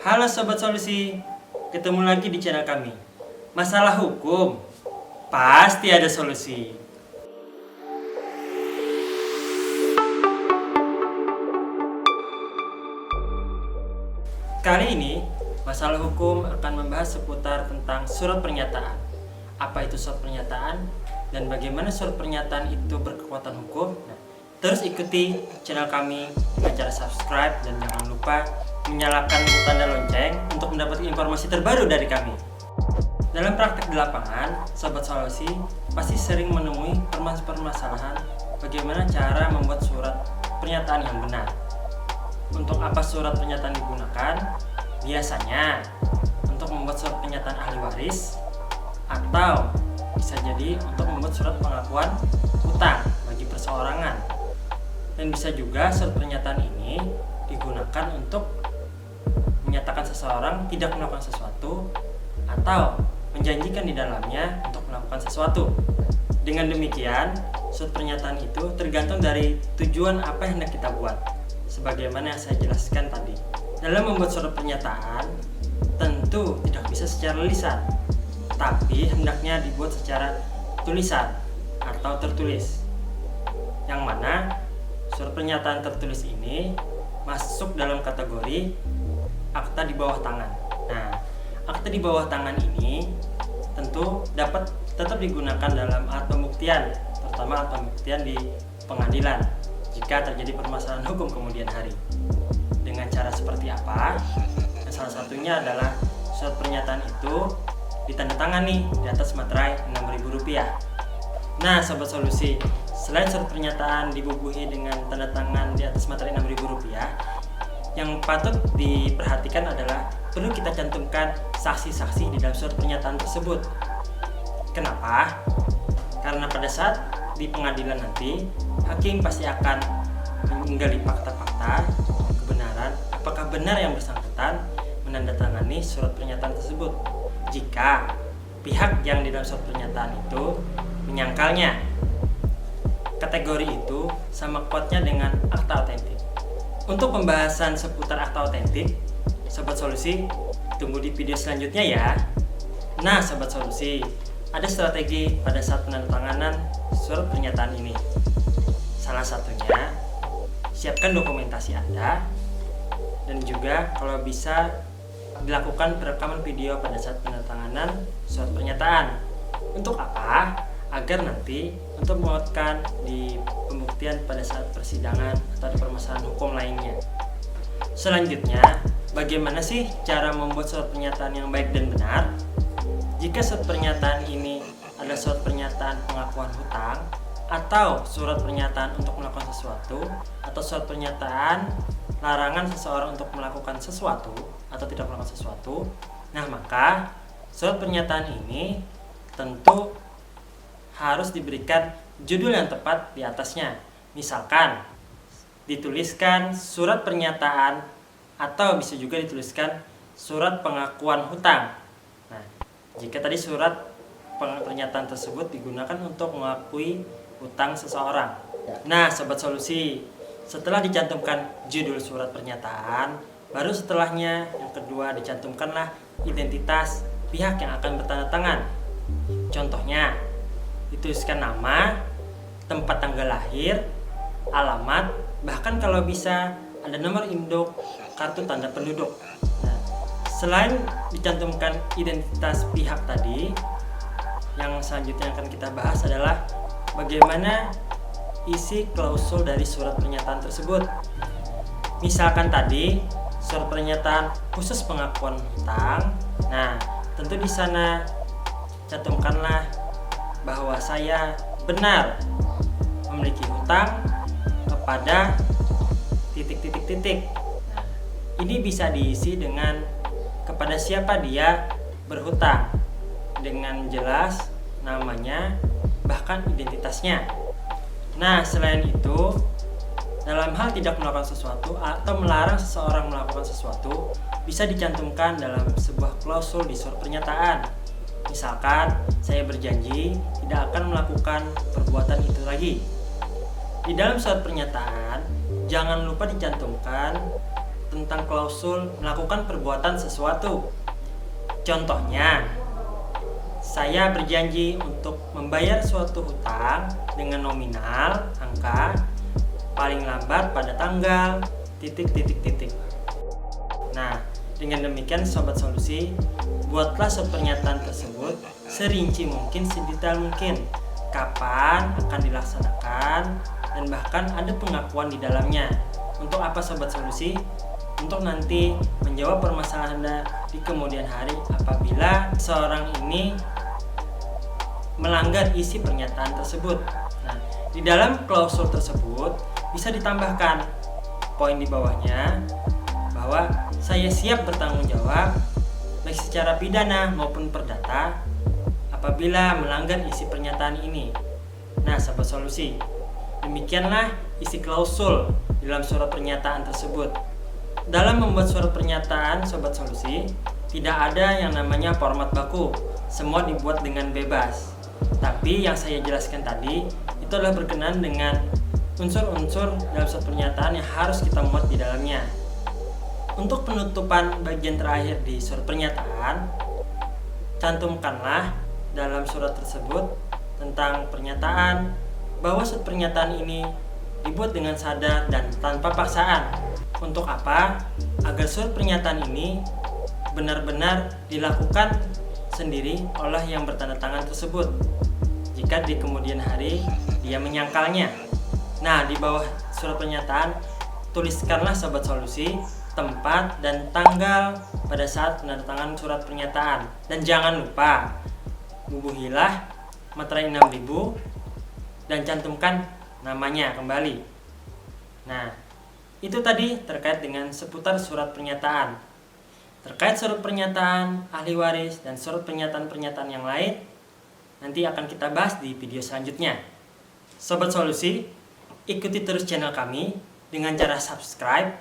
Halo Sobat Solusi, ketemu lagi di channel kami. Masalah hukum, pasti ada solusi. Kali ini, masalah hukum akan membahas seputar tentang surat pernyataan. Apa itu surat pernyataan dan bagaimana surat pernyataan itu berkekuatan hukum? Terus ikuti channel kami dengan cara subscribe dan jangan lupa menyalakan tanda lonceng untuk mendapatkan informasi terbaru dari kami. Dalam praktek di lapangan, Sobat Solusi pasti sering menemui permasalahan bagaimana cara membuat surat pernyataan yang benar. Untuk apa surat pernyataan digunakan? Biasanya untuk membuat surat pernyataan ahli waris, atau bisa jadi untuk membuat surat pengakuan hutang bagi perseorangan. Dan bisa juga surat pernyataan ini digunakan untuk menyatakan seseorang tidak melakukan sesuatu atau menjanjikan di dalamnya untuk melakukan sesuatu. Dengan demikian, surat pernyataan itu tergantung dari tujuan apa yang hendak kita buat. Sebagaimana yang saya jelaskan tadi, dalam membuat surat pernyataan tentu tidak bisa secara lisan, tapi hendaknya dibuat secara tulisan atau tertulis. Yang mana surat pernyataan tertulis ini masuk dalam kategori akta di bawah tangan. Nah, akta di bawah tangan ini tentu dapat tetap digunakan dalam alat pembuktian, terutama alat pembuktian di pengadilan jika terjadi permasalahan hukum kemudian hari. Dengan cara seperti apa? Nah, salah satunya adalah surat pernyataan itu ditandatangani di atas materai Rp6.000. Nah, Sobat Solusi, selain surat pernyataan dibubuhi dengan tanda tangan di atas materai Rp6.000, yang patut diperhatikan adalah perlu kita cantumkan saksi-saksi di dalam surat pernyataan tersebut. Kenapa? Karena pada saat di pengadilan nanti, hakim pasti akan menggali fakta-fakta kebenaran apakah benar yang bersangkutan menandatangani surat pernyataan tersebut. Jika pihak yang di dalam surat pernyataan itu menyangkalnya, kategori itu sama kuatnya dengan akta otentik. Untuk pembahasan seputar akta otentik, Sobat Solusi tunggu di video selanjutnya ya. Nah, Sobat Solusi, ada strategi pada saat penandatanganan surat pernyataan ini. Salah satunya, siapkan dokumentasi Anda dan juga kalau bisa dilakukan perekaman video pada saat penandatanganan surat pernyataan. Untuk apa? Agar nanti untuk menguatkan di pembuktian pada saat persidangan atau di permasalahan hukum lainnya. Selanjutnya, bagaimana sih cara membuat surat pernyataan yang baik dan benar? Jika surat pernyataan ini adalah surat pernyataan pengakuan hutang atau surat pernyataan untuk melakukan sesuatu atau surat pernyataan larangan seseorang untuk melakukan sesuatu atau tidak melakukan sesuatu, nah maka surat pernyataan ini tentu harus diberikan judul yang tepat di atasnya. Misalkan dituliskan surat pernyataan atau bisa juga dituliskan surat pengakuan hutang. Nah, jika tadi surat pernyataan tersebut digunakan untuk mengakui hutang seseorang. Nah, Sobat Solusi, setelah dicantumkan judul surat pernyataan, baru setelahnya yang kedua dicantumkanlah identitas pihak yang akan bertanda tangan. Contohnya, dituliskan nama, tempat tanggal lahir, alamat, bahkan kalau bisa ada nomor induk kartu tanda penduduk. Nah, selain dicantumkan identitas pihak tadi, yang selanjutnya akan kita bahas adalah bagaimana isi klausul dari surat pernyataan tersebut. Misalkan tadi surat pernyataan khusus pengakuan hutang. Nah, tentu di sana cantumkanlah bahwa saya benar memiliki hutang kepada titik-titik-titik. Nah, ini bisa diisi dengan kepada siapa dia berhutang dengan jelas namanya bahkan identitasnya. Nah, selain itu, dalam hal tidak melakukan sesuatu atau melarang seseorang melakukan sesuatu bisa dicantumkan dalam sebuah klausul di surat pernyataan. Misalkan saya berjanji tidak akan melakukan perbuatan itu lagi. Di dalam surat pernyataan jangan lupa dicantumkan tentang klausul melakukan perbuatan sesuatu. Contohnya, saya berjanji untuk membayar suatu hutang dengan nominal angka paling lambat pada tanggal ... Nah, dengan demikian Sobat Solusi, buatlah surat pernyataan tersebut serinci mungkin, sedetail mungkin, kapan akan dilaksanakan, dan bahkan ada pengakuan di dalamnya. Untuk apa Sobat Solusi? Untuk nanti menjawab permasalahan Anda di kemudian hari apabila seorang ini melanggar isi pernyataan tersebut. Nah, di dalam klausul tersebut bisa ditambahkan poin di bawahnya bahwa saya siap bertanggung jawab baik secara pidana maupun perdata apabila melanggar isi pernyataan ini. Nah, Sobat Solusi, demikianlah isi klausul dalam surat pernyataan tersebut. Dalam membuat surat pernyataan, Sobat Solusi, tidak ada yang namanya format baku. Semua dibuat dengan bebas. Tapi yang saya jelaskan tadi itu adalah berkenaan dengan unsur-unsur dalam surat pernyataan yang harus kita muat di dalamnya. Untuk penutupan bagian terakhir di surat pernyataan, cantumkanlah dalam surat tersebut tentang pernyataan bahwa surat pernyataan ini dibuat dengan sadar dan tanpa paksaan. Untuk apa? Agar surat pernyataan ini benar-benar dilakukan sendiri oleh yang bertanda tangan tersebut jika di kemudian hari dia menyangkalnya. Nah, di bawah surat pernyataan tuliskanlah Sobat Solusi tempat dan tanggal pada saat penandatangan surat pernyataan. Dan jangan lupa bubuhilah materai 6000 dan cantumkan namanya kembali. Nah, itu tadi terkait dengan seputar surat pernyataan. Terkait surat pernyataan ahli waris dan surat pernyataan-pernyataan yang lain nanti akan kita bahas di video selanjutnya. Sobat Solusi, ikuti terus channel kami dengan cara subscribe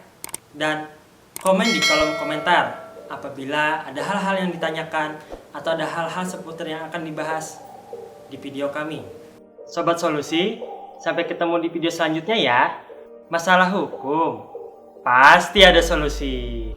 dan komen di kolom komentar apabila ada hal-hal yang ditanyakan atau ada hal-hal seputar yang akan dibahas di video kami. Sobat Solusi, sampai ketemu di video selanjutnya ya. Masalah hukum pasti ada solusi.